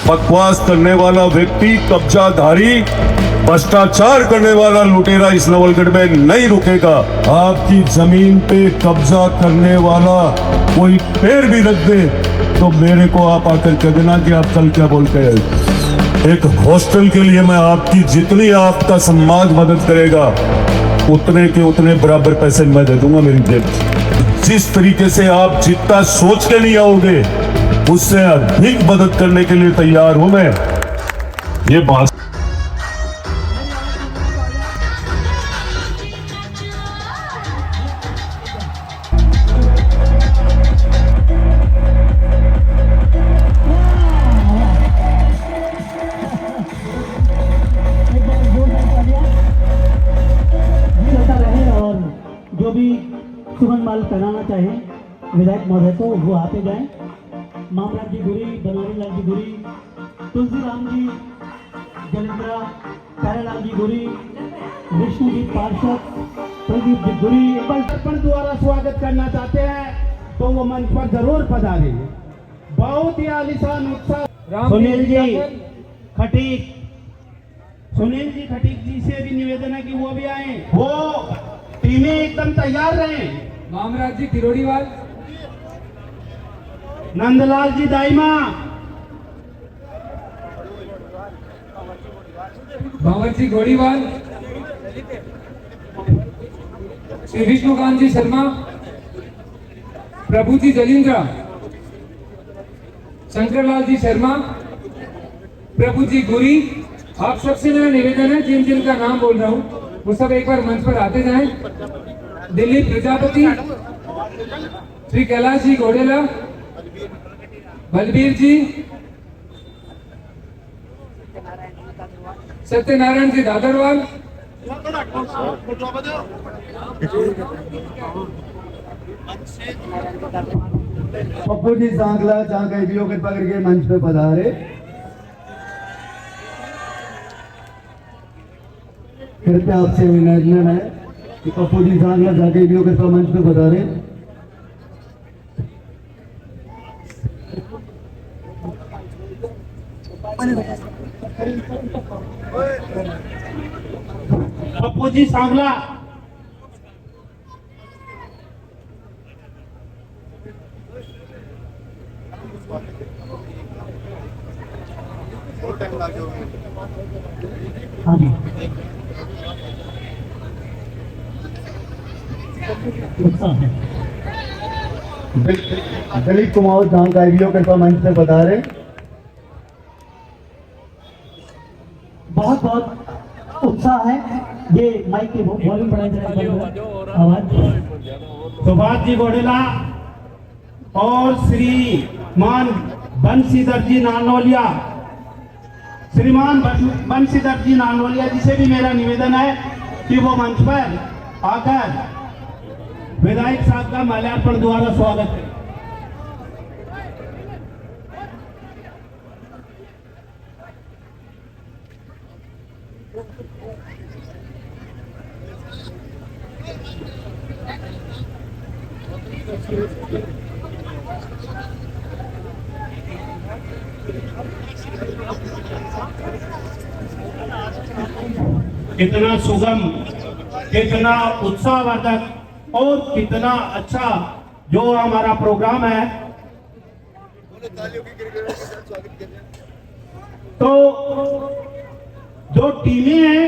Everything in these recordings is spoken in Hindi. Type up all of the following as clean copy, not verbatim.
बकवास करने वाला व्यक्ति, कब्जाधारी, भ्रष्टाचार करने वाला लुटेरा इस नवलगढ़ में नहीं रुकेगा। आपकी जमीन पे कब्जा करने वाला कोई पैर भी रख दे तो मेरे को आप आकर कह देना कि आप कल क्या बोलते हैं। एक हॉस्टल के लिए मैं आपकी जितनी आपका समाज मदद करेगा उतने के उतने बराबर पैसे मैं दे दूंगा मेरी जेब से। जिस तरीके से आप जितना सोच के नहीं आओगे उससे अधिक मदद करने के लिए तैयार हूं मैं। ये बात जो भी सुमन माल कराना चाहे विधायक महोदय को वो आते जाएं। मामराज जी गुरी, बनवारी लाल जी गुरी, तुलसीराम जी, जलेंद्रा, प्यारेलाल जी गुरी, विष्णुजीत पार्षद, प्रदीप जी गुरी। सरपंच द्वारा स्वागत करना चाहते हैं तो वो मंच पर जरूर पधारे। बहुत ही आलीशान उत्साह। सुनील जी खटीक, सुनील जी खटीक जी से भी निवेदन है कि वो भी आए। वो टीमें एकदम तैयार रहे। मामराज जी किरोड़ीवाल, नंदलाल जी दाइमा, भंवर जी गोड़ीवाल, श्री विष्णुकांत जी शर्मा, प्रभु जी जलिंद्रा, शंकरलाल जी शर्मा, प्रभु जी गुरी। आप सबसे मेरा निवेदन है जिन जिन का नाम बोल रहा हूँ वो सब एक बार मंच पर आते जाएं। दिलीप प्रजापति, श्री कैलाश जी घोडेला, बलबीर जी, सत्यनारायण जी दादरवाल, पप्पू जी सांगला जहाँ कहीं भी हो कृपा करके मंच पे पधारे। कृपया आपसे विनम्र है कि पप्पू जी सांगला जहाँ कहीं भी हो कृपा मंच पे पधारे। पप्पू जी सांगला, हाँ जी उत्साह है। दिलीप कुमार जहाँ कहीं भी हो कृपा मंच पे पधारे। बहुत बहुत उत्साह है। ये माइक की वॉल्यूम बढ़ाई जाए आवाज। सुभाष जी गोडेला और श्रीमान बंशीधर जी नानोलिया, श्रीमान बंशीधर जी नानोलिया जी से भी मेरा निवेदन है कि वो मंच पर आकर विधायक साहब का माल्यार्पण द्वारा स्वागत है। कितना सुगम, कितना उत्साहवर्धक और कितना अच्छा जो हमारा प्रोग्राम है। तो जो टीमें हैं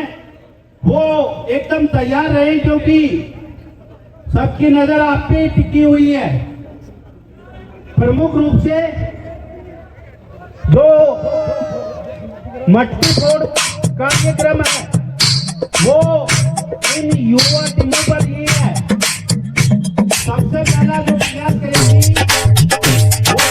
वो एकदम तैयार रहे क्योंकि सबकी नजर आप पे टिकी हुई है। प्रमुख रूप से जो मटकी फोड़ कार्यक्रम है वो इन युवा टीमों पर ही है। सबसे पहला जो प्रयास करेगी वो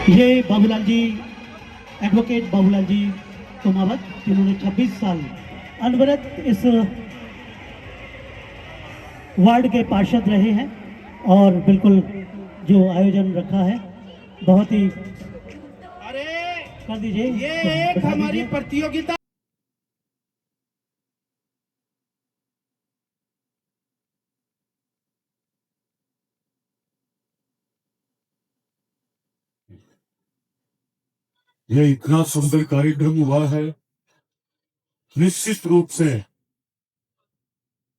ये बाबूलाल जी, एडवोकेट बाबूलाल जी कुमावत, जिन्होंने 26 साल अनवरत इस वार्ड के पार्षद रहे हैं और बिल्कुल जो आयोजन रखा है बहुत ही कर दीजिए। ये एक हमारी प्रतियोगिता ये इतना सुंदर कार्यक्रम हुआ है, निश्चित रूप से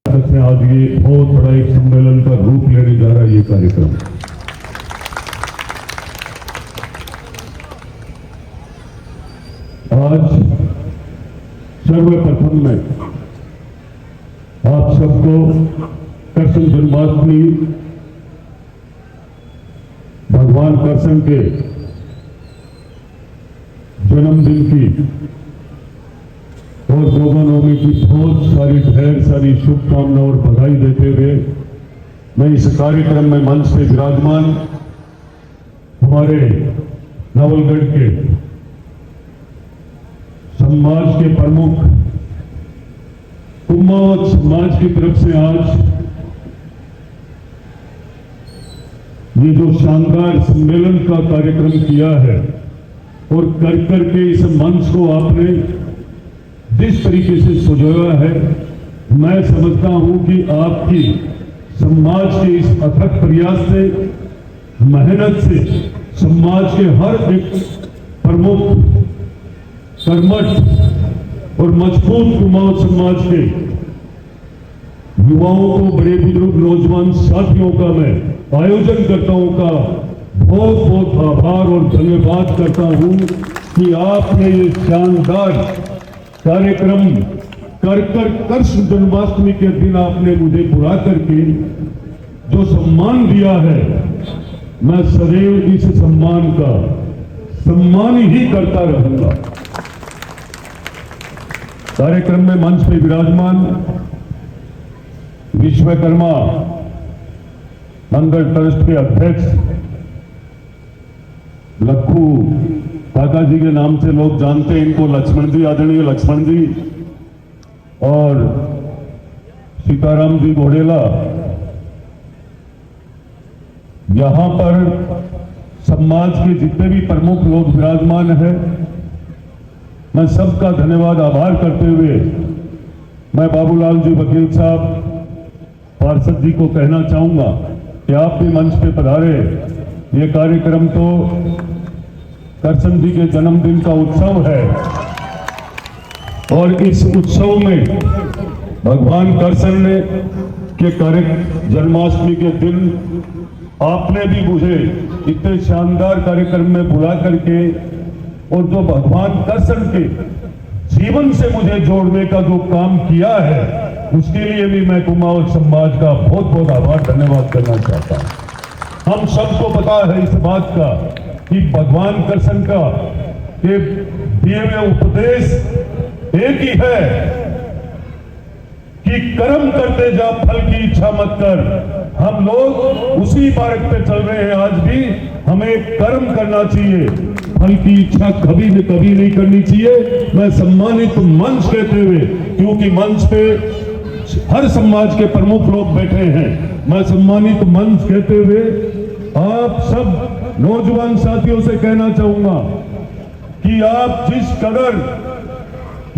आज ये बहुत बड़ा एक सम्मेलन का रूप लेने जा रहा है ये कार्यक्रम। आज सर्वप्रथम में आप सबको कृष्ण जन्माष्टमी, भगवान कृष्ण के जन्मदिन की और गोपानवमी की बहुत सारी ढेर सारी शुभकामनाएं और बधाई देते हुए मैं इस कार्यक्रम में मंच पे विराजमान हमारे नवलगढ़ के समाज के प्रमुख कुमावत समाज की तरफ से आज ये जो शानदार सम्मेलन का कार्यक्रम किया है और कर करके इस मंच को आपने जिस तरीके से सजाया है, मैं समझता हूं कि आपकी समाज के इस अथक प्रयास से, मेहनत से समाज के हर एक प्रमुख, कर्मठ और मजबूत कुमाऊं समाज के युवाओं को, बड़े बुजुर्ग नौजवान साथियों का, मैं आयोजन करताओं का बहुत बहुत आभार और धन्यवाद करता हूं कि आपने ये शानदार कार्यक्रम कर कृष्ण जन्माष्टमी के दिन आपने मुझे बुला करके जो सम्मान दिया है, मैं सदैव इस सम्मान का सम्मान ही करता रहूंगा। कार्यक्रम में मंच पे विराजमान विश्वकर्मा मंगल ट्रस्ट के अध्यक्ष लखू काका जी के नाम से लोग जानते हैं इनको, लक्ष्मण जी, आदरणीय लक्ष्मण जी, और सीताराम जी घोड़ेला, यहां पर समाज के जितने भी प्रमुख लोग विराजमान हैं, मैं सबका धन्यवाद आभार करते हुए मैं बाबूलाल जी वकील साहब पार्षद जी को कहना चाहूंगा कि आप भी मंच पे पधारे। ये कार्यक्रम तो कृष्ण जी के जन्मदिन का उत्सव है और इस उत्सव में भगवान कृष्ण ने के जन्माष्टमी के दिन आपने भी मुझे इतने शानदार कार्यक्रम में बुला करके और जो भगवान कृष्ण के जीवन से मुझे जोड़ने का जो काम किया है, उसके लिए भी मैं कुमाऊं समाज का बहुत बहुत आभार धन्यवाद करना चाहता हूं। हम सबको पता है इस बात का कि भगवान कृष्ण का ये दिए हुए उपदेश एक ही है कि कर्म करते जा, फल की इच्छा मत कर। हम लोग उसी मार्ग पे चल रहे हैं। आज भी हमें कर्म करना चाहिए, फल की इच्छा कभी न कभी नहीं करनी चाहिए। मैं सम्मानित मंच कहते हुए, क्योंकि मंच पे हर समाज के प्रमुख लोग बैठे हैं, मैं सम्मानित मंच कहते हुए आप सब नौजवान साथियों से कहना चाहूंगा कि आप जिस कदर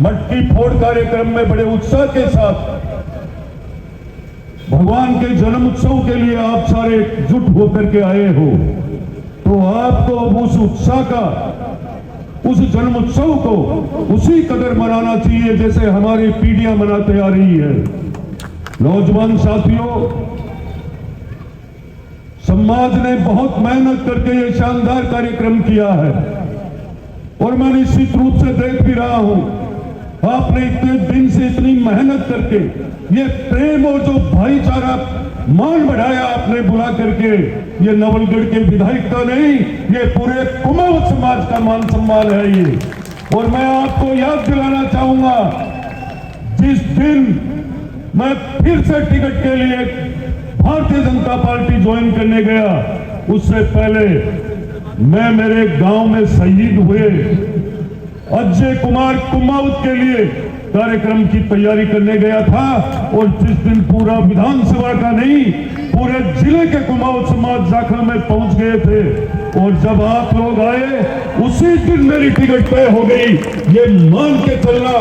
मटकी फोड़ कार्यक्रम में बड़े उत्साह के साथ भगवान के जन्म उत्सव के लिए आप सारे एकजुट होकर के आए हो, तो आपको उस उत्साह का, उस जन्म उत्सव को उसी कदर मनाना चाहिए जैसे हमारी पीढ़ियां मनाते आ रही है। नौजवान साथियों, समाज ने बहुत मेहनत करके ये शानदार कार्यक्रम किया है और मैं निश्चित रूप से देख भी रहा हूं, आपने इतने दिन से इतनी मेहनत करके ये प्रेम और जो भाईचारा मान बढ़ाया आपने बुला करके, ये नवलगढ़ के विधायक का नहीं, ये पूरे कुमाऊं समाज का मान सम्मान है ये। और मैं आपको याद दिलाना चाहूंगा, जिस दिन मैं फिर से टिकट के लिए भारतीय जनता पार्टी ज्वाइन करने गया, उससे पहले मैं मेरे गांव में शहीद हुए अजय कुमार कुमाऊत के लिए कार्यक्रम की तैयारी करने गया था, और जिस दिन पूरा विधानसभा का नहीं पूरे जिले के कुमाऊत समाज जाखा में पहुंच गए थे, और जब आप लोग आए उसी दिन मेरी टिकट तय हो गई। ये मान के चलना,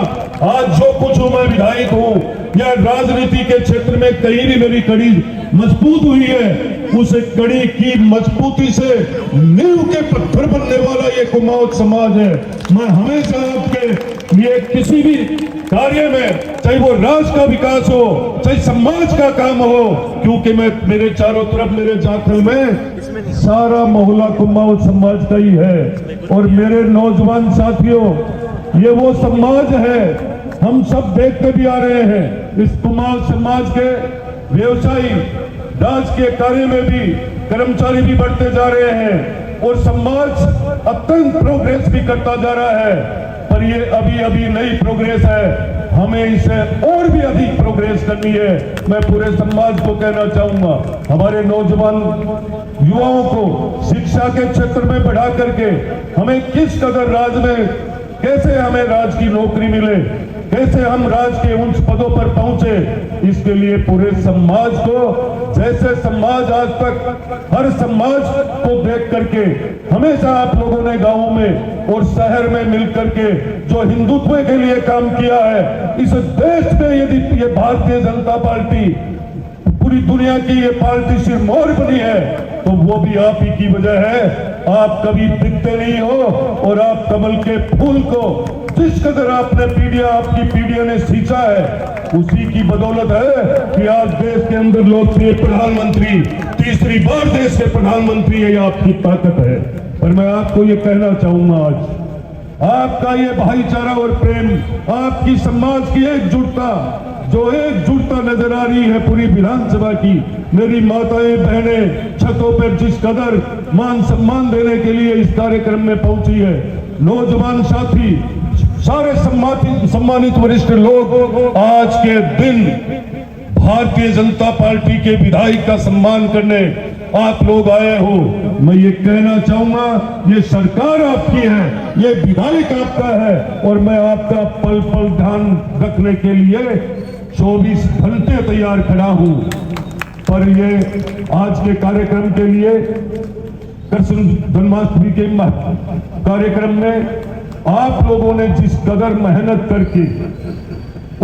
आज जो कुछ हूं मैं विधायक हूं या राजनीति के क्षेत्र में कहीं भी मेरी कड़ी मजबूत हुई है, उस कड़ी की मजबूती से नींव के पत्थर बनने वाला ये कुमाऊत समाज है। मैं हमेशा आपके लिए किसी भी कार्य में, चाहे वो राष्ट्र का विकास हो चाहे समाज का काम हो, क्योंकि मैं मेरे चारों तरफ मेरे जाखल में सारा मोहल्ला कुमाऊत समाज का ही है। और मेरे नौजवान साथियों, ये वो समाज है हम सब देखते भी आ रहे हैं। इस कुमाऊत समाज के व्यवसायी राजकीय कार्य में भी कर्मचारी भी बढ़ते जा रहे हैं, और समाज अत्यंत प्रोग्रेस भी करता जा रहा है। पर ये अभी अभी नई प्रोग्रेस है, हमें इसे और भी अधिक प्रोग्रेस करनी है। मैं पूरे समाज को कहना चाहूंगा, हमारे नौजवान युवाओं को शिक्षा के क्षेत्र में बढ़ा करके हमें किस कदर राज में कैसे हमें राज की नौकरी मिले, कैसे हम राज के उच्च पदों पर पहुंचे, इसके लिए पूरे समाज को, जैसे समाज आज तक हर समाज को देख करके हमेशा आप लोगों ने गांवों में और शहर में मिलकर के जो हिंदुत्व के लिए काम किया है, इस देश में यदि ये भारतीय जनता पार्टी पूरी दुनिया की ये पार्टी सिरमौर बनी है, तो वो भी आप ही की वजह है। आप कभी दिखते नहीं हो, और आप कमल के फूल को जिस कदर आपने आपकी पीढ़ियों ने सींचा है, उसी की बदौलत है कि आज देश के अंदर लोकप्रिय प्रधानमंत्री, तीसरी बार देश के प्रधानमंत्री है, ये आपकी ताकत है। पर मैं आपको ये कहना चाहूंगा, आज आपका ये भाईचारा और प्रेम, आपकी समाज की एकजुटता, जो एकजुटता नजर आ रही है पूरी विधानसभा की, मेरी माताएं बहनें छतों पर जिस कदर मान सम्मान देने के लिए इस कार्यक्रम में पहुंची है, नौजवान साथी, सारे सम्मानित वरिष्ठ लोग आज के दिन भारतीय जनता पार्टी के विधायक का सम्मान करने आप लोग आए हो। मैं ये कहना चाहूंगा, ये सरकार आपकी है, ये विधायक आपका है, और मैं आपका पल पल ध्यान रखने के लिए 24 घंटे तैयार खड़ा हूं। पर ये आज के कार्यक्रम के लिए, कृष्ण जन्माष्टमी के कार्यक्रम में आप लोगों ने जिस कदर मेहनत करके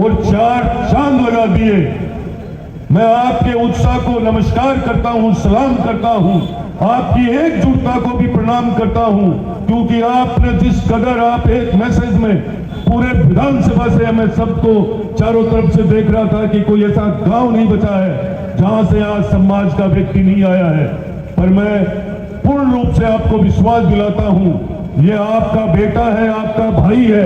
और 4 चांद लगा दिए, मैं आपके उत्साह को नमस्कार करता हूं, सलाम करता हूं, आपकी एकजुटता को भी प्रणाम करता हूं, क्योंकि आपने जिस कदर आप एक मैसेज में पूरे विधानसभा से हमें सबको चारों तरफ से देख रहा था कि कोई ऐसा गांव नहीं बचा है जहां से आज समाज का व्यक्ति नहीं आया है। पर मैं पूर्ण रूप से आपको विश्वास दिलाता हूं, ये आपका बेटा है, आपका भाई है,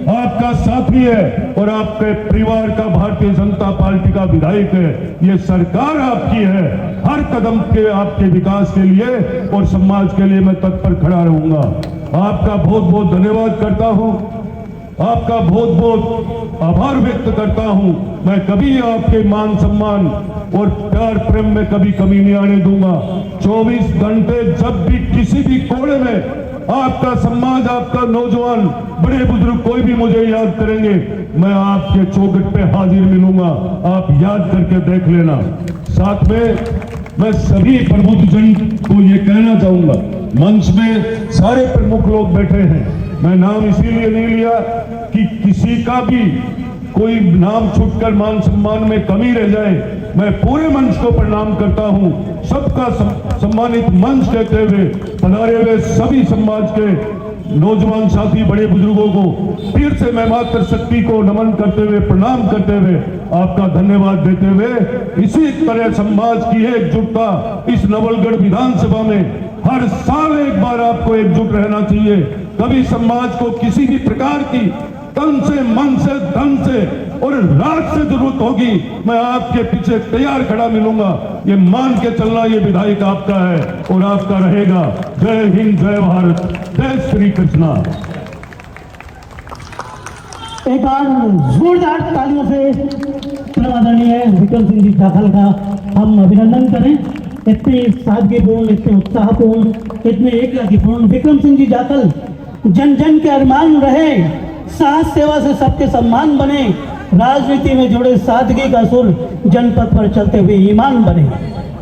आपका साथी है, और आपके परिवार का भारतीय जनता पार्टी का विधायक है। ये सरकार आपकी है, हर कदम के आपके विकास के लिए और समाज के लिए मैं तत्पर खड़ा रहूंगा। आपका बहुत बहुत धन्यवाद करता हूं, आपका बहुत बहुत आभार व्यक्त करता हूं। मैं कभी आपके मान सम्मान और प्यार प्रेम में कभी कमी नहीं आने दूंगा। 24 घंटे जब भी किसी भी कोने में आपका समाज, आपका नौजवान, बड़े बुजुर्ग कोई भी मुझे याद करेंगे, मैं आपके चौखट पे हाजिर मिलूंगा। आप याद करके देख लेना। साथ में मैं सभी प्रबुद्धजन को ये कहना चाहूंगा, मंच में सारे प्रमुख लोग बैठे हैं, मैं नाम इसीलिए नहीं लिया कि किसी का भी कोई नाम छूटकर मान सम्मान में कमी रह जाए। मैं पूरे मंच को प्रणाम करता हूं, सबका सम्मानित मंच कहते हुए पधारे हुए सभी समाज के नौजवान साथी, बड़े बुजुर्गों को फिर से मैं मातृशक्ति को नमन करते हुए, प्रणाम करते हुए, आपका धन्यवाद देते हुए, इसी तरह समाज की एकजुटता इस नवलगढ़ विधानसभा में हर साल एक बार आपको एकजुट रहना चाहिए। कभी समाज को किसी भी प्रकार की तन से, मन से, धन से और राज से जरूरत होगी, मैं आपके पीछे तैयार खड़ा मिलूंगा। ये मान के चलना, ये विधायक आपका है और आपका रहेगा। जय हिंद, जय भारत, जय श्री कृष्णा। एक बार जोरदार तालियों से आदरणीय विक्रम सिंह जी जाखल का हम अभिनंदन करें। इतने सादगीपूर्ण, इतने उत्साहपूर्ण, इतने एकतापूर्ण। विक्रम सिंह जी जाखल, जन जन के अरमान रहे, साहस सेवा से सबके सम्मान बने, राजनीति में जुड़े सादगी का सुर, जनपद पर चलते हुए ईमान बने।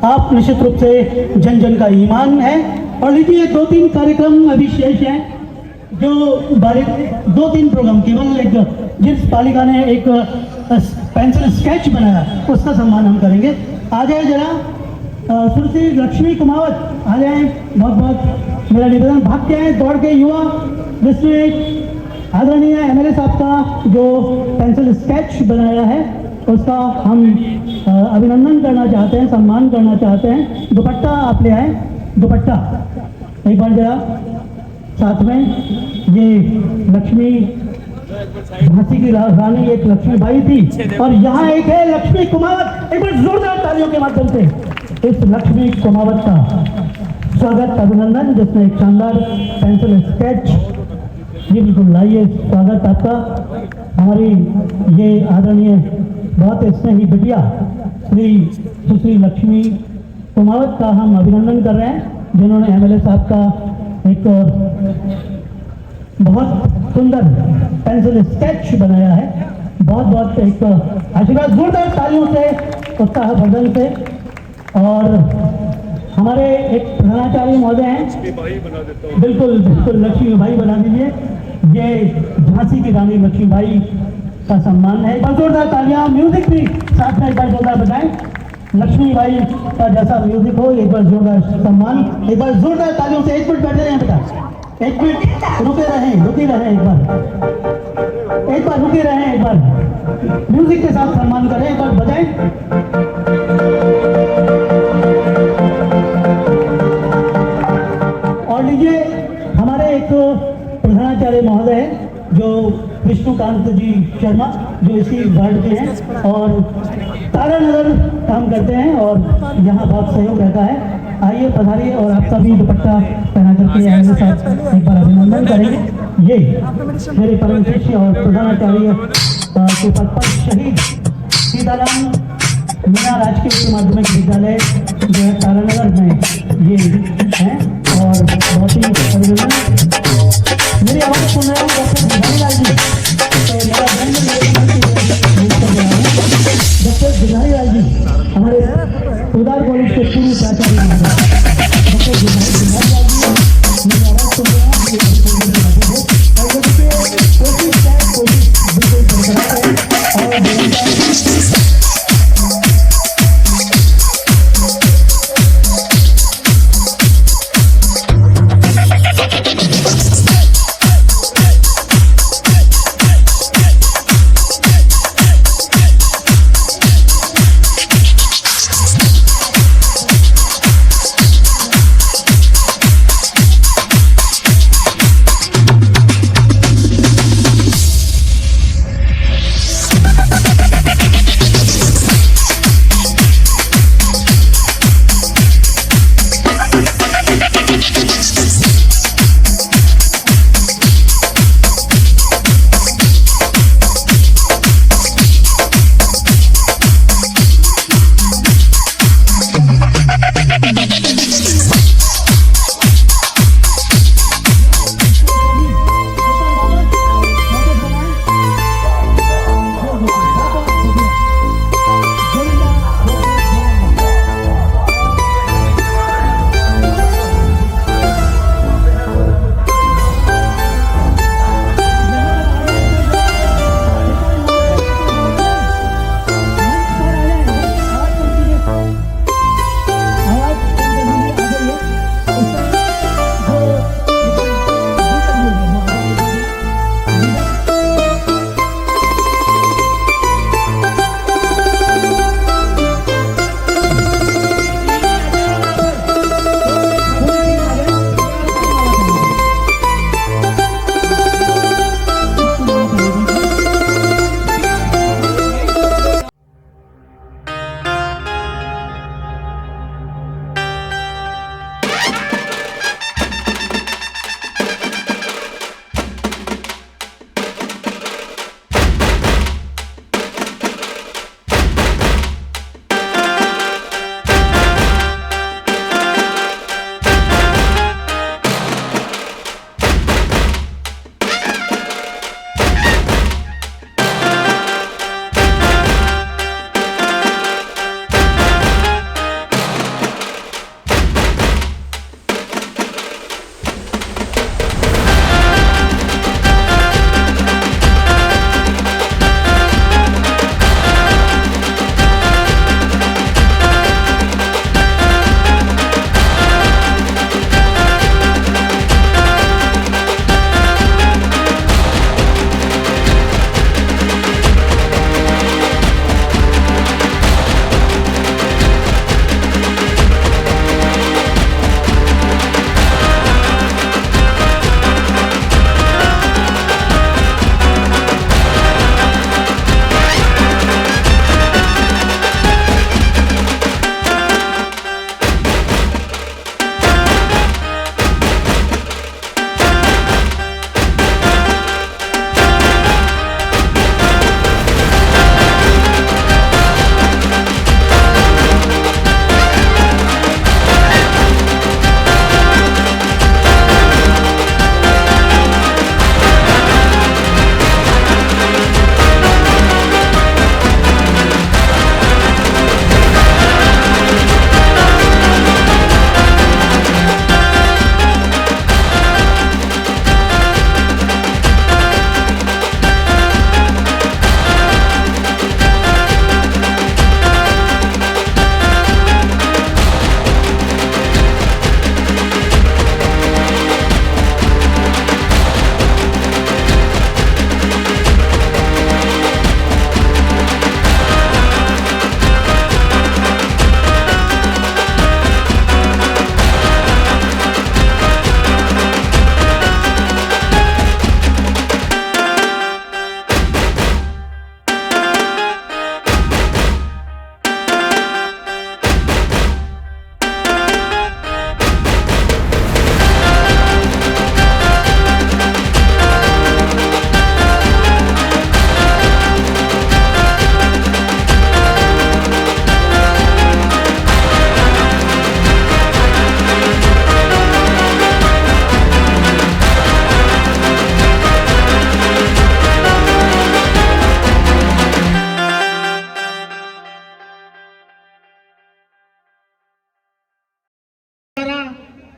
आप निश्चित रूप से जन जन का ईमान है। और लीजिए 2-3 कार्यक्रम अभी शेष हैं, जो 2-3 प्रोग्राम, केवल एक जिस पालिका ने एक पेंसिल स्केच बनाया उसका सम्मान हम करेंगे। आ जाए जरा सुश्री लक्ष्मी कुमावत, आ जाए। बहुत बहुत मेरा निवेदन, भाग के आए दौड़ के। युवा डिस्ट्रिक्ट आदरणीय एमएलए साहब का जो पेंसिल स्केच बनाया है उसका हम अभिनंदन करना चाहते हैं, सम्मान करना चाहते हैं। दुपट्टा आप ले आए, दुपट्टा एक बार जरा साथ में। ये लक्ष्मी, झांसी की रानी एक लक्ष्मीबाई थी, और यहाँ एक है लक्ष्मी कुमावत। एक बार जोरदार तालियों के माध्यम से इस लक्ष्मी कुमावत का स्वागत, अभिनंदन, जिसने एक शानदार पेंसिल स्केच। जी बिल्कुल, लाइए, स्वागत आपका। हमारी ये आदरणीय बहुत स्नेही बिटिया श्री सुश्री लक्ष्मी कुमावत का हम अभिनंदन कर रहे हैं, जिन्होंने एमएलए साहब का एक बहुत सुंदर पेंसिल स्केच बनाया है। बहुत बहुत एक आशीर्वाद, जोरदार तालियों से, उत्साहवर्धन से। और हमारे एक प्रधानाचार्य महोदय हैं, बिल्कुल बिल्कुल लक्ष्मीबाई बना दीजिए। ये झांसी की रानी लक्ष्मीबाई का सम्मान है। एक बार जोरदार तालियां, म्यूजिक भी साथ में एक बार जोरदार बजाएं। लक्ष्मीबाई का जैसा म्यूजिक हो, एक बार जोरदार सम्मान, एक बार जोरदार तालियों से। 1 मिनट बैठे रहें बेटा, 1 मिनट रुके रहें, रुके रहें, एक बार रुके रहें, एक बार म्यूजिक के साथ सम्मान करें, एक बार बजाएं। और लीजिए, हमारे एक प्रधानाचार्य महोदय हैं जो विष्णुकांत जी शर्मा, जो इसी वार्ड के हैं और तारानगर काम करते हैं और यहाँ बहुत सहयोग रहता है। आइए, पधारिए और आपका भी दुपट्टा पहना करके एमएलए साहब एक बार अभिनंदन करेंगे। ये मेरे परम शिष्य और प्रधानाचार्य के पद पर शहीद सीताराम मीना राजकीय उच्च माध्यमिक विद्यालय जो है तारानगर में ये है, और बहुत ही अभिनंदन। मेरी आवाज़ सुन रहे हो डॉक्टर बिहारी लाल जी, तो मेरा डॉक्टर बिहारी लाल जी हमारे उदार कॉलेज के पूर्व प्राचार्य डॉक्टर बिहारी लाल जी, मेरी आवाज़ सुन रहे हैं।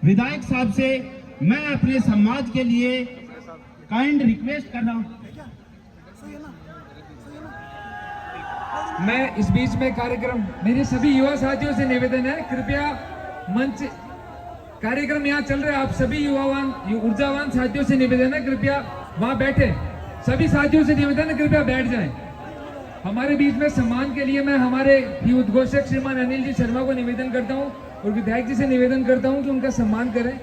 विधायक साहब से मैं अपने समाज के लिए काइंड रिक्वेस्ट कर रहा हूँ। मैं इस बीच में कार्यक्रम, मेरे सभी युवा साथियों से निवेदन है, कृपया मंच कार्यक्रम यहाँ चल रहा है, आप सभी युवावान ऊर्जावान साथियों से निवेदन है कृपया वहाँ बैठे, सभी साथियों से निवेदन है कृपया बैठ जाएं। हमारे बीच में सम्मान के लिए मैं हमारे ही उद्घोषक श्रीमान अनिल जी शर्मा को निवेदन करता हूँ और विधायक जी से निवेदन करता हूँ कि उनका सम्मान करें।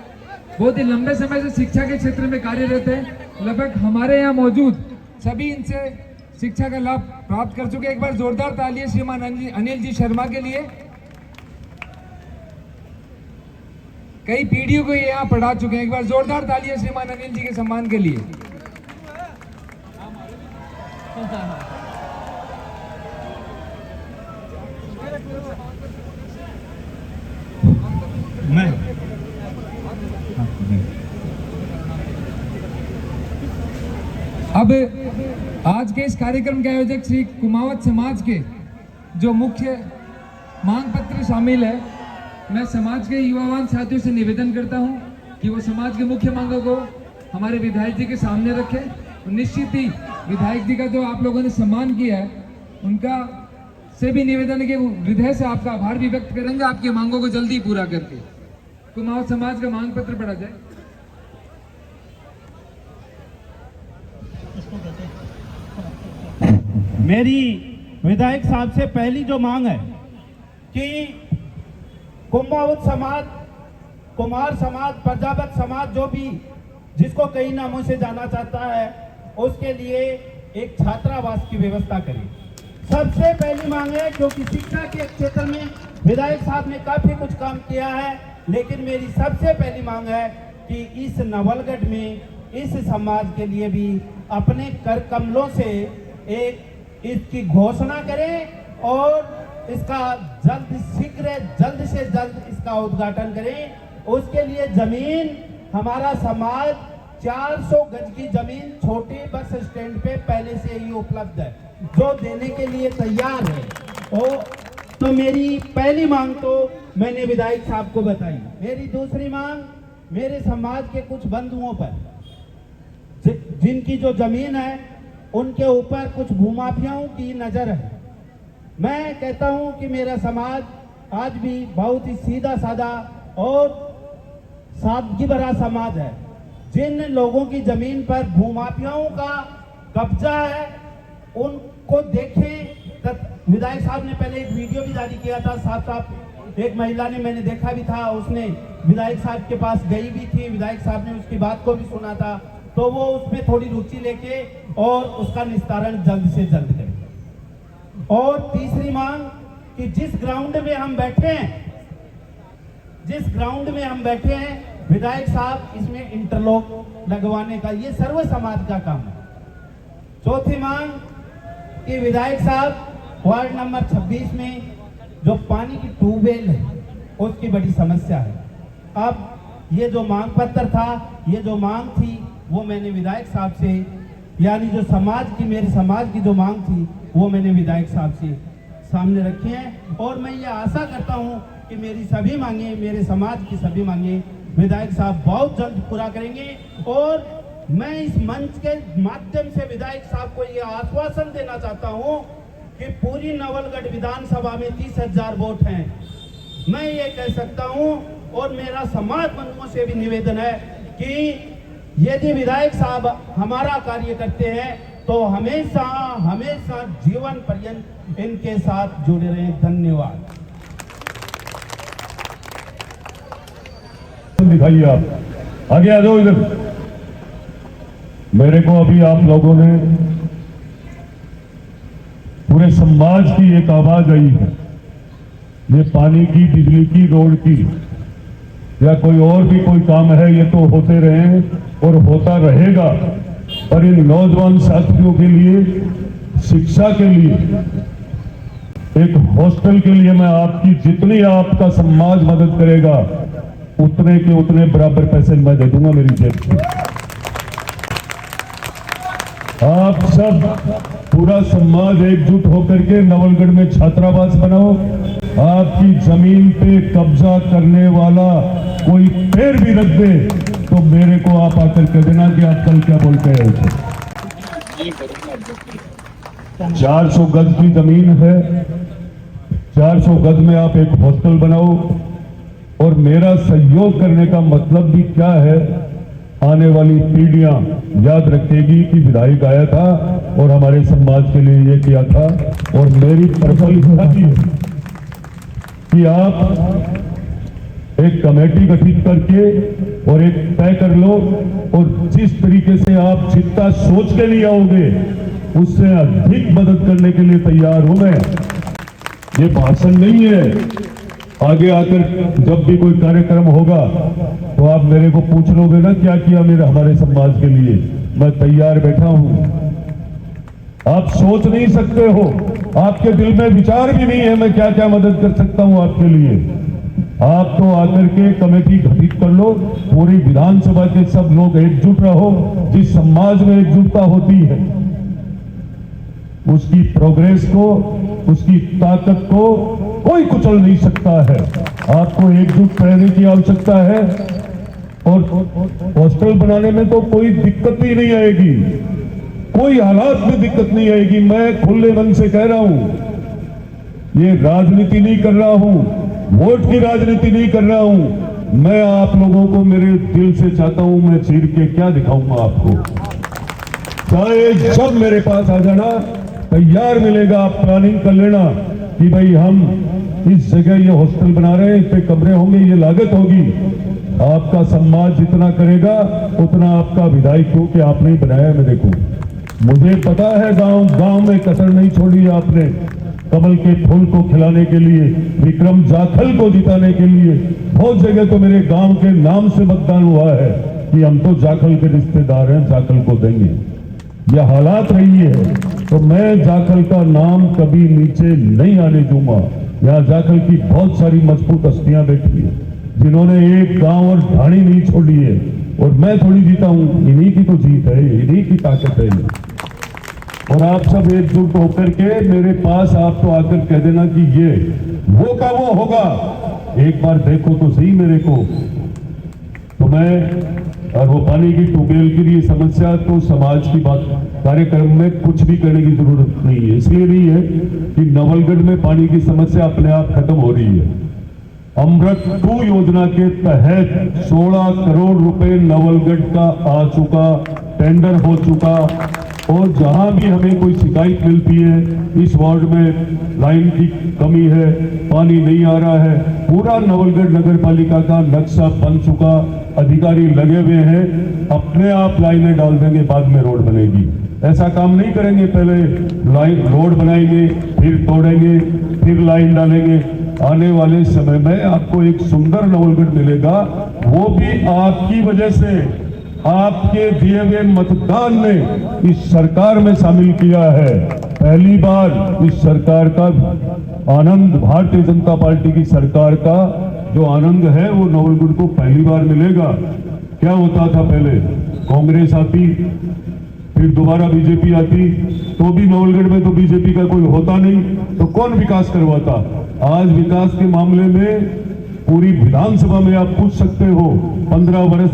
बहुत ही लंबे समय से शिक्षा के क्षेत्र में कार्यरत है, लगभग हमारे यहाँ मौजूद सभी इनसे शिक्षा का लाभ प्राप्त कर चुके। एक बार जोरदार तालियां श्रीमान अनिल जी शर्मा के लिए। कई पीढ़ियों को ये यहाँ पढ़ा चुके हैं, एक बार जोरदार तालियां श्रीमान अनिल जी के सम्मान के लिए। अब आज के इस कार्यक्रम के आयोजक श्री कुमावत समाज के जो मुख्य मांग पत्र शामिल है, मैं समाज के युवावान साथियों से निवेदन करता हूं कि वो समाज के मुख्य मांगों को हमारे विधायक जी के सामने रखें। निश्चित ही विधायक जी का जो आप लोगों ने सम्मान किया है, उनका से भी निवेदन है कि वो हृदय से आपका आभार भी व्यक्त करेंगे आपकी मांगों को जल्दी पूरा करके। कुमावत समाज का मांग पत्र पढ़ा जाए। मेरी विधायक साहब से पहली जो मांग है कि कुमावत समाज, कुमार समाज, प्रजापत समाज, जो भी जिसको कई नामों से जाना चाहता है, उसके लिए एक छात्रावास की व्यवस्था करें। सबसे पहली मांग है, क्योंकि शिक्षा के क्षेत्र में विधायक साहब ने काफी कुछ काम किया है, लेकिन मेरी सबसे पहली मांग है कि इस नवलगढ़ में इस समाज के लिए भी अपने कर कमलों से एक इसकी घोषणा करें और इसका जल्द से जल्द इसका उद्घाटन करें। उसके लिए जमीन, हमारा समाज 400 गज की जमीन छोटे बस स्टैंड पे पहले से ही उपलब्ध है, जो देने के लिए तैयार है। तो मेरी पहली मांग तो मैंने विधायक साहब को बताई। मेरी दूसरी मांग, मेरे समाज के कुछ बंधुओं पर जिनकी जो जमीन है उनके ऊपर कुछ भूमाफियाओं की नजर है। मैं कहता हूं कि मेरा समाज आज भी बहुत ही सीधा साधा और सादगी भरा समाज है। जिन लोगों की जमीन पर भूमाफियाओं का कब्जा है उनको देखें। विधायक साहब ने पहले एक वीडियो भी जारी किया था, साफ एक महिला ने, मैंने देखा भी था, उसने विधायक साहब के पास गई भी थी, विधायक साहब ने उसकी बात को भी सुना था, तो वो उसमें थोड़ी रुचि लेके और उसका निस्तारण जल्द से जल्द करें। और तीसरी मांग कि जिस ग्राउंड में हम बैठे हैं विधायक साहब, इसमें इंटरलॉक लगवाने का ये सर्व समाज का काम है। चौथी मांग कि विधायक साहब वार्ड नंबर 26 में जो पानी की ट्यूबवेल है उसकी बड़ी समस्या है। अब ये जो मांग पत्र था, ये जो मांग थी, वो मैंने विधायक साहब से, यानी जो समाज की, मेरे समाज की जो मांग थी, वो मैंने विधायक साहब से सामने रखी हैं। और मैं ये आशा करता हूं कि मेरी सभी मांगे, मेरे समाज की सभी मांगे विधायक साहब बहुत जल्द पूरा करेंगे। और मैं इस मंच के माध्यम से विधायक साहब को ये आश्वासन देना चाहता हूं कि पूरी नवलगढ़ विधानसभा में 30,000 वोट हैं। मैं ये कह सकता हूं और मेरा समाज बंधुओं से भी निवेदन है कि यदि विधायक साहब हमारा कार्य करते हैं तो हमेशा हमेशा जीवन पर्यंत इनके साथ जुड़े रहे। धन्यवाद। दिखाइए आप आगे आ जाओ इधर। मेरे को अभी आप लोगों ने पूरे समाज की एक आवाज आई है, ये पानी की, बिजली की, रोड की या कोई और भी कोई काम है, ये तो होते रहे और होता रहेगा। पर इन नौजवान साथियों के लिए, शिक्षा के लिए, एक हॉस्टल के लिए मैं आपकी जितनी आपका समाज मदद करेगा उतने के उतने बराबर पैसे मैं दे दूंगा मेरी जेब से। आप सब पूरा समाज एकजुट होकर के नवलगढ़ में छात्रावास बनाओ। आपकी जमीन पे कब्जा करने वाला कोई पैर भी रख दे तो मेरे को आप आकर कह देना कि आप कल क्या बोल के आए थे। 400 गज की जमीन है, 400 गज में आप एक हॉस्टल बनाओ, और मेरा सहयोग करने का मतलब भी क्या है, आने वाली पीढ़ियां याद रखेगी कि विधायक आया था और हमारे समाज के लिए ये किया था। और मेरी पर्सनल इच्छा थी कि आप एक कमेटी गठित करके और एक तय कर लो, और जिस तरीके से आप जितना सोच के लिए आओगे उससे अधिक मदद करने के लिए तैयार हूं मैं। ये भाषण नहीं है, आगे आकर जब भी कोई कार्यक्रम होगा तो आप मेरे को पूछ लोगे ना क्या किया मेरे हमारे समाज के लिए, मैं तैयार बैठा हूं। आप सोच नहीं सकते हो, आपके दिल में विचार भी नहीं है मैं क्या क्या मदद कर सकता हूं आपके लिए। आप तो आकर के कमेटी गठित कर लो, पूरी विधानसभा के सब लोग एकजुट रहो। जिस समाज में एकजुटता होती है उसकी प्रोग्रेस को, उसकी ताकत को कोई कुचल नहीं सकता है। आपको एकजुट रहने की आवश्यकता है, और हॉस्टल बनाने में तो कोई दिक्कत ही नहीं आएगी, कोई हालात में दिक्कत नहीं आएगी। मैं खुले मन से कह रहा हूं, ये राजनीति नहीं कर रहा हूं, वोट की राजनीति नहीं कर रहा हूं। मैं आप लोगों को मेरे दिल से चाहता हूं, मैं चीर के क्या दिखाऊंगा आपको। चाहे जब मेरे पास आ जाना, तैयार मिलेगा, आप प्लानिंग कर लेना कि भाई हम इस जगह ये हॉस्टल बना रहे हैं, इतने कमरे होंगे, ये लागत होगी। आपका समाज जितना करेगा उतना आपका विधायक, क्योंकि आपने ही बनाया। मैं देखूं, मुझे पता है गांव गांव में कसर नहीं छोड़ी आपने, कमल के फूल को खिलाने के लिए, विक्रम जाखल को जिताने के लिए। बहुत जगह तो मेरे गांव के नाम से मतदान हुआ है कि हम तो जाखल के रिश्तेदार हैं, जाखल को देंगे। यह हालात रही है, तो मैं जाखल का नाम कभी नीचे नहीं आने दूंगा। यहाँ जाखल की बहुत सारी मजबूत हस्तियां बैठी है जिन्होंने एक गांव और ढाणी नहीं छोड़ी है, और मैं थोड़ी जीता हूं, इन्हीं की तो जीत है, इन्हीं की ताकत है। और आप सब एकजुट होकर के मेरे पास आप तो आकर कह देना कि ये वो का वो होगा, एक बार देखो तो सही मेरे को। तो मैं, और वो पानी की ट्यूबवेल की लिए समस्या तो समाज की बात, कार्यक्रम में कुछ भी करने की जरूरत नहीं है। इसलिए नहीं है कि नवलगढ़ में पानी की समस्या अपने आप खत्म हो रही है। अमृत 2 योजना के तहत 16 करोड़ रुपए नवलगढ़ का आ चुका, टेंडर हो चुका, और जहां भी हमें कोई शिकायत मिलती है, इस वार्ड में लाइन की कमी है, पानी नहीं आ रहा है, पूरा नवलगढ़ नगर पालिका का नक्शा बन चुका, अधिकारी लगे हुए हैं, अपने आप लाइनें डाल देंगे, बाद में रोड बनेगी। ऐसा काम नहीं करेंगे, पहले लाइन रोड बनाएंगे, फिर तोड़ेंगे, फिर लाइन डालेंगे। आने वाले समय में आपको एक सुंदर नवलगढ़ मिलेगा, वो भी आपकी वजह से, आपके दिए हुए मतदान ने इस सरकार में शामिल किया है। पहली बार इस सरकार का आनंद, भारतीय जनता पार्टी की सरकार का जो आनंद है वो नवलगढ़ को पहली बार मिलेगा। क्या होता था पहले, कांग्रेस आती, फिर दोबारा बीजेपी आती, तो भी नवलगढ़ में तो बीजेपी का कोई होता नहीं, तो कौन विकास करवाता। आज विकास के मामले में पूरी विधानसभा में आप पूछ सकते हो, 15 वर्ष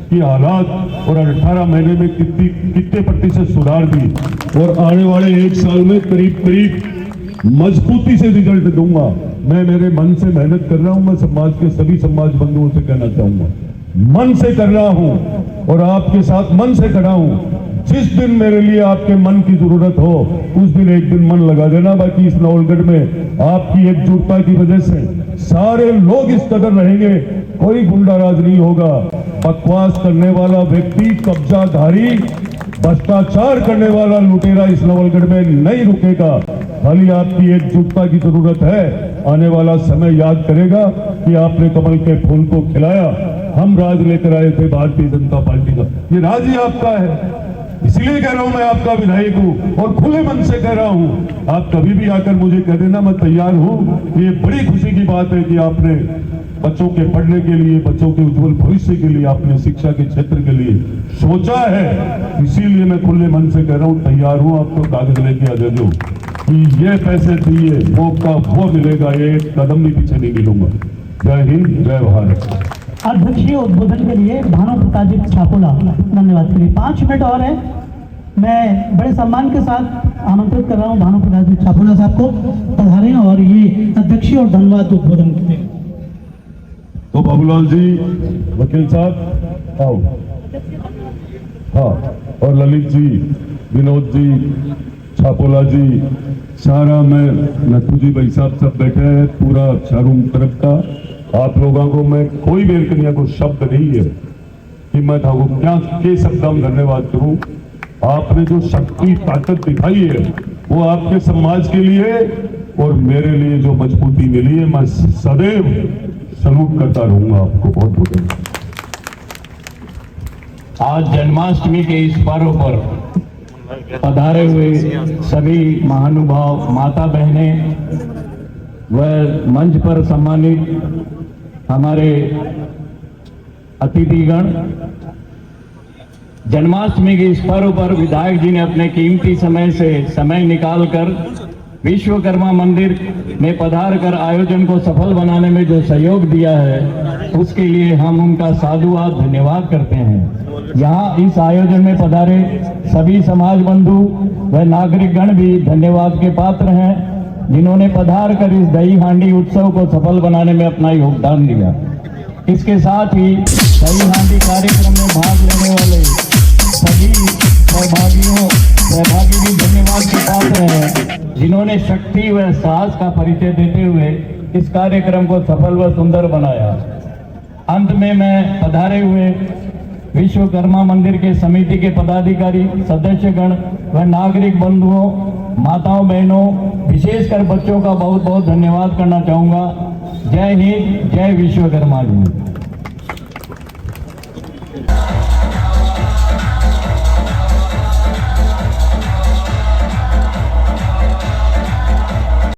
की हालात और 18 महीने में कितने प्रतिशत सुधार दी, और आने वाले 1 साल में करीब करीब मजबूती से रिजल्ट दूंगा। मैं मेरे मन से मेहनत कर रहा हूं, मैं समाज के सभी समाज बंधुओं से कहना चाहूंगा, मन से कर रहा हूं और आपके साथ मन से खड़ा हूं। जिस दिन मेरे लिए आपके मन की जरूरत हो उस दिन एक दिन मन लगा देना। बाकी इस नवलगढ़ में आपकी एकजुटता की वजह से सारे लोग इस कदर रहेंगे, कोई गुंडाराज नहीं होगा। बकवास करने वाला व्यक्ति, कब्जाधारी, भ्रष्टाचार करने वाला लुटेरा इस नवलगढ़ में नहीं रुकेगा। खाली आपकी एकजुटता की जरूरत है। आने वाला समय याद करेगा कि आपने कमल के फूल को खिलाया, हम राज लेकर आए थे भारतीय जनता पार्टी का। ये राज ही आपका है, इसलिए कह रहा हूं मैं आपका विधायक हूं और खुले मन से कह रहा हूं। आप कभी भी आकर मुझे कह देना, मैं तैयार हूं। ये बड़ी खुशी की बात है कि आपने बच्चों के पढ़ने के लिए, बच्चों के उज्जवल भविष्य के लिए, आपने शिक्षा के क्षेत्र के लिए सोचा है। इसीलिए मैं खुले मन से कह रहा हूं, तैयार हूं। आप तो कागज लेके आ जाओ। कि ये पैसे दिए वो का वो मिलेगा, ये एक कदम भी पीछे नहीं मिलूंगा। जय हिंद, जय भारत। अध्यक्षीय उद्बोधन के लिए भानु प्रकाश जी छापोला धन्यवाद करिए। 5 मिनट और है। मैं बड़े सम्मान के साथ आमंत्रित कर रहा हूं भानु प्रकाश जी छापोला साहब को पधारें और ये अध्यक्षीय और धन्यवाद उद्बोधन करें। तो बाबूलाल जी, वकील साहब आओ। हाँ, और ललित जी, विनोद जी, छापोला जी, सारा मैं नथु जी भाई साहब सब बैठे हैं, पूरा चारों तरफ का। आप लोगों को मैं कोई बेलकनिया को शब्द नहीं है कि मैं था वो क्या के शब्द हम धन्यवाद करूं। आपने जो शक्ति ताकत दिखाई है वो आपके समाज के लिए और मेरे लिए जो मजबूती मिली है, मैं सदैव सलूट करता रहूंगा आपको। बहुत बहुत धन्यवाद। आज जन्माष्टमी के इस पर्व पर पधारे हुए सभी महानुभाव, माता बहनें व मंच पर सम्मानित हमारे अतिथिगण, जन्माष्टमी के इस पर्व पर विधायक जी ने अपने कीमती समय से समय निकालकर विश्वकर्मा मंदिर में पधार कर आयोजन को सफल बनाने में जो सहयोग दिया है उसके लिए हम उनका साधुवाद धन्यवाद करते हैं। यहाँ इस आयोजन में पधारे सभी समाज बंधु व नागरिकगण भी धन्यवाद के पात्र हैं, जिन्होंने पधार कर इस दही हांडी उत्सव को सफल बनाने में अपना योगदान दिया। इसके साथ ही दही हांडी कार्यक्रम में भाग लेने वाले सभी सहभागी भी धन्यवाद के पात्र हैं, जिन्होंने शक्ति व साहस का परिचय देते हुए इस कार्यक्रम को सफल व सुंदर बनाया। अंत में मैं पधारे हुए विश्वकर्मा मंदिर के समिति के पदाधिकारी, सदस्यगण व नागरिक बंधुओं, माताओं बहनों, विशेषकर बच्चों का बहुत बहुत धन्यवाद करना चाहूँगा। जय हिंद, जय विश्वकर्मा जी।